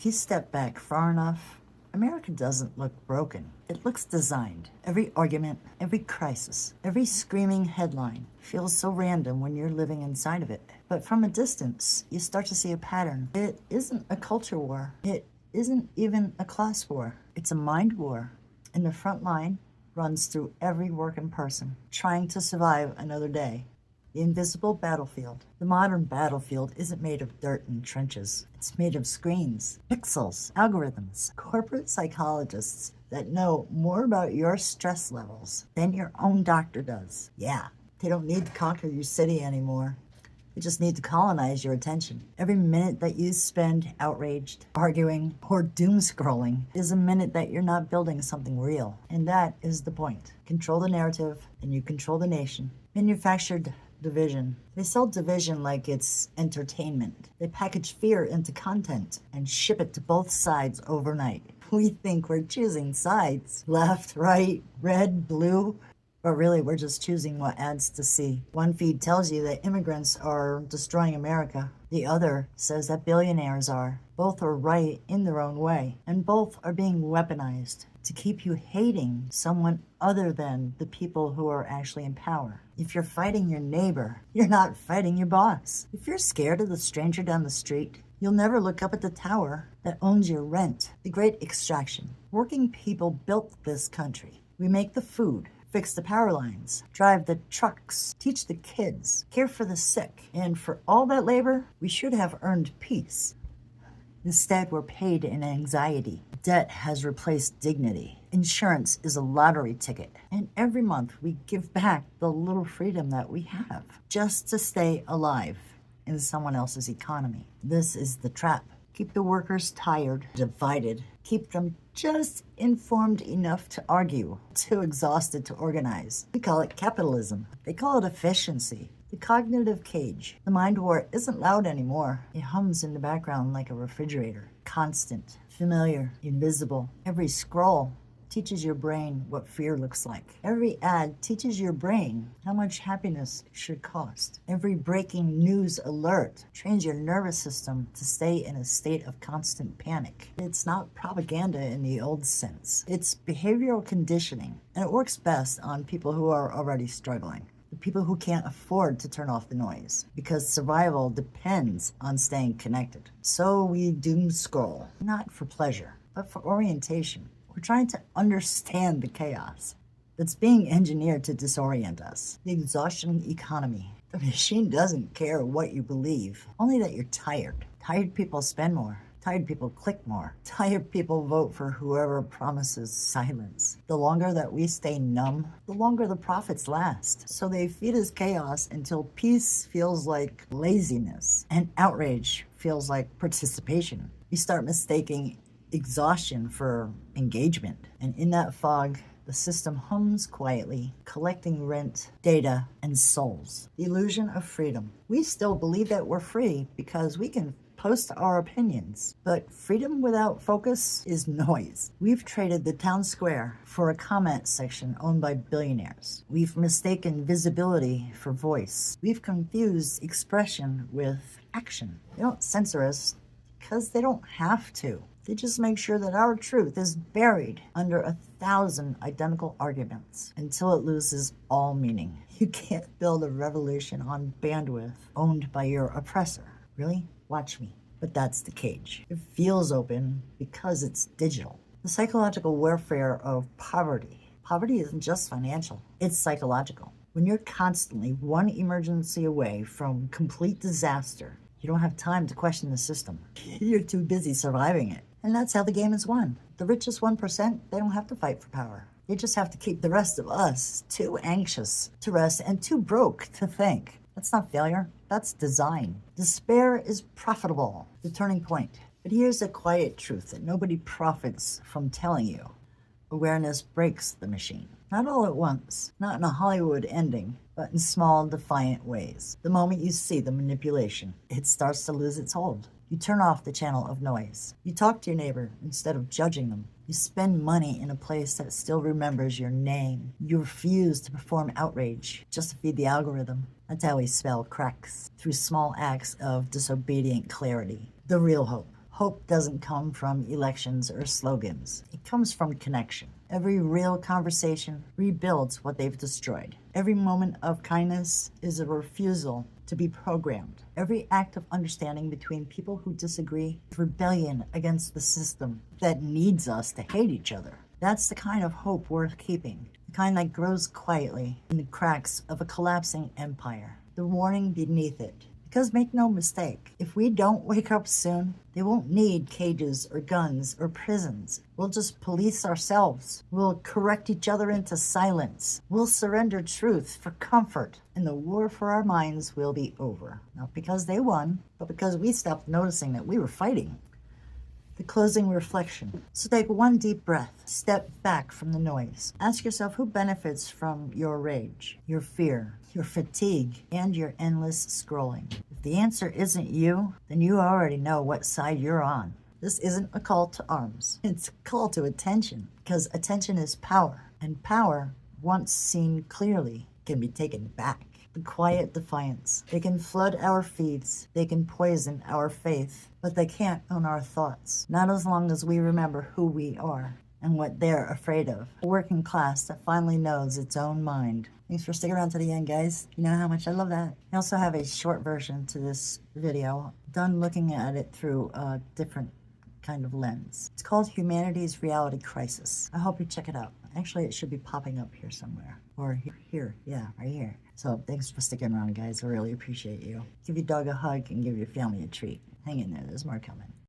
If you step back far enough, America doesn't look broken. It looks designed. Every argument, every crisis, every screaming headline feels so random when you're living inside of it. But from a distance, you start to see a pattern. It isn't a culture war. It isn't even a class war. It's a mind war. And the front line runs through every working person trying to survive another day. The invisible battlefield. The modern battlefield isn't made of dirt and trenches. It's made of screens, pixels, algorithms, corporate psychologists that know more about your stress levels than your own doctor does. Yeah, they don't need to conquer your city anymore. They just need to colonize your attention. Every minute that you spend outraged, arguing, or doom scrolling is a minute that you're not building something real. And that is the point. Control the narrative, and you control the nation. Manufactured division. They sell division like it's entertainment. They package fear into content and ship it to both sides overnight. We think we're choosing sides. Left, right, red, blue. But really, we're just choosing what ads to see. One feed tells you that immigrants are destroying America. The other says that billionaires are. Both are right in their own way, and both are being weaponized to keep you hating someone other than the people who are actually in power. If you're fighting your neighbor, you're not fighting your boss. If you're scared of the stranger down the street, you'll never look up at the tower that owns your rent. The Great Extraction. Working people built this country. We make the food, fix the power lines, drive the trucks, teach the kids, care for the sick, and for all that labor, we should have earned peace. Instead, we're paid in anxiety. Debt has replaced dignity. Insurance is a lottery ticket. And every month, we give back the little freedom that we have just to stay alive in someone else's economy. This is the trap. Keep the workers tired, divided. Keep them just informed enough to argue, too exhausted to organize. We call it capitalism. They call it efficiency. The cognitive cage. The mind war isn't loud anymore. It hums in the background like a refrigerator. Constant, familiar, invisible. Every scroll teaches your brain what fear looks like. Every ad teaches your brain how much happiness should cost. Every breaking news alert trains your nervous system to stay in a state of constant panic. It's not propaganda in the old sense. It's behavioral conditioning, and it works best on people who are already struggling. The people who can't afford to turn off the noise, because survival depends on staying connected. So we doom scroll, not for pleasure, but for orientation. We're trying to understand the chaos that's being engineered to disorient us. The exhaustion economy. The machine doesn't care what you believe, only that you're tired. Tired people spend more. Tired people click more. Tired people vote for whoever promises silence. The longer that we stay numb, the longer the profits last. So they feed us chaos until peace feels like laziness and outrage feels like participation. We start mistaking exhaustion for engagement. And in that fog, the system hums quietly, collecting rent, data, and souls. The illusion of freedom. We still believe that we're free because we can post our opinions, but freedom without focus is noise. We've traded the town square for a comment section owned by billionaires. We've mistaken visibility for voice. We've confused expression with action. They don't censor us because they don't have to. They just make sure that our truth is buried under 1,000 identical arguments until it loses all meaning. You can't build a revolution on bandwidth owned by your oppressor. Really? Watch me. But that's the cage. It feels open because it's digital. The psychological warfare of poverty. Poverty isn't just financial, it's psychological. When you're constantly one emergency away from complete disaster, you don't have time to question the system. You're too busy surviving it. And that's how the game is won. The richest 1%, they don't have to fight for power. They just have to keep the rest of us too anxious to rest and too broke to think. That's not failure, that's design. Despair is profitable, the turning point. But here's a quiet truth that nobody profits from telling you. Awareness breaks the machine. Not all at once, not in a Hollywood ending, but in small, defiant ways. The moment you see the manipulation, it starts to lose its hold. You turn off the channel of noise. You talk to your neighbor instead of judging them. You spend money in a place that still remembers your name. You refuse to perform outrage just to feed the algorithm. That's how we spell cracks, through small acts of disobedient clarity. The real hope. Hope doesn't come from elections or slogans. It comes from connection. Every real conversation rebuilds what they've destroyed. Every moment of kindness is a refusal to be programmed. Every act of understanding between people who disagree is rebellion against the system that needs us to hate each other. That's the kind of hope worth keeping, the kind that grows quietly in the cracks of a collapsing empire. The warning beneath it. Because make no mistake, if we don't wake up soon, they won't need cages or guns or prisons. We'll just police ourselves. We'll correct each other into silence. We'll surrender truth for comfort, and the war for our minds will be over. Not because they won, but because we stopped noticing that we were fighting. The closing reflection. So take one deep breath. Step back from the noise. Ask yourself who benefits from your rage, your fear, your fatigue, and your endless scrolling. If the answer isn't you, then you already know what side you're on. This isn't a call to arms. It's a call to attention, because attention is power, and power, once seen clearly, can be taken back. The quiet defiance. They can flood our feeds. They can poison our faith. But they can't own our thoughts. Not as long as we remember who we are and what they're afraid of. A working class that finally knows its own mind. Thanks for sticking around to the end, guys. You know how much I love that. I also have a short version to this video, done looking at it through a different kind of lens. It's called Humanity's Reality Crisis. I hope you check it out. Actually, it should be popping up here somewhere. Or here. Yeah, right here. So thanks for sticking around, guys. I really appreciate you. Give your dog a hug and give your family a treat. Hang in there. There's more coming.